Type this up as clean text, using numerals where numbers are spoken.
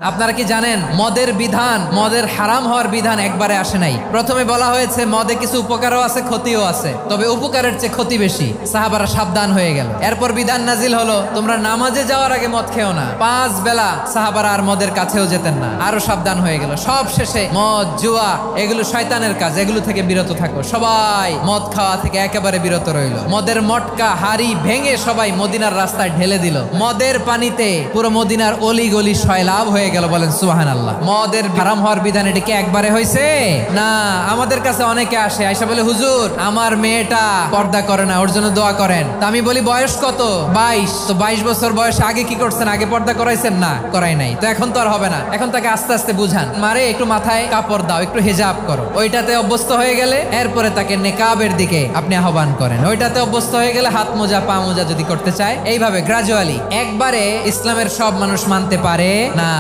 আপনারা কি জানেন মদের বিধান, মদের হারাম হওয়ার বিধান একবারে আসে নাই। প্রথমে বলা হয়েছে মদে কিছু উপকারও আছে ক্ষতিও আছে, তবে উপকারের চেয়ে ক্ষতি বেশি। সাহাবারা সাবধান হয়ে গেল। এরপর বিধান নাজিল হলো তোমরা নামাজে যাওয়ার আগে মদ খেও না। 5 বেলা সাহাবারা আর মদের কাছেও যেতেন না, আরো সাবধান হয়ে গেল। সব শেষে মদ জুয়া এগুলো শয়তানের কাজ, এগুলো থেকে বিরত থাকো। সবাই মদ খাওয়া থেকে একেবারে বিরত রইল। মদের মটকা হাড়ি ভেঙে সবাই মদিনার রাস্তায় ঢেলে দিল। মদের পানিতে পুরো মদিনার অলি গলি সয়লাভ হয়ে গেল। বলেন সুবহানাল্লাহ। মদের হারাম হওয়ার বিধান এটা কি একবারে হয়েছে? না। আমাদের কাছে অনেকে আসে, আয়সা বলে হুজুর আমার মেয়েটা পর্দা করে না, ওর জন্য দোয়া করেন। তা আমি বলি বয়স কত? 22। তো 22 বছর বয়স আগে কি করছেন? আগে পর্দা করাইছেন? না, করাই নাই। তো এখন তো আর হবে না। এখন তাকে আস্তে আস্তে বুঝান, মারে একটু মাথায় কাপড় দাও, একটু হিজাব করো। ওইটাতে অভ্যস্ত হয়ে গেলে এরপরে তাকে নেকাবের দিকে আপনি আহ্বান করেন। ওইটাতে অভ্যস্ত হয়ে গেলে হাত মোজা পা মোজা যদি করতে চায়, এইভাবে গ্রাজুয়ালি। একবারে ইসলামের সব মানুষ মানতে পারে না।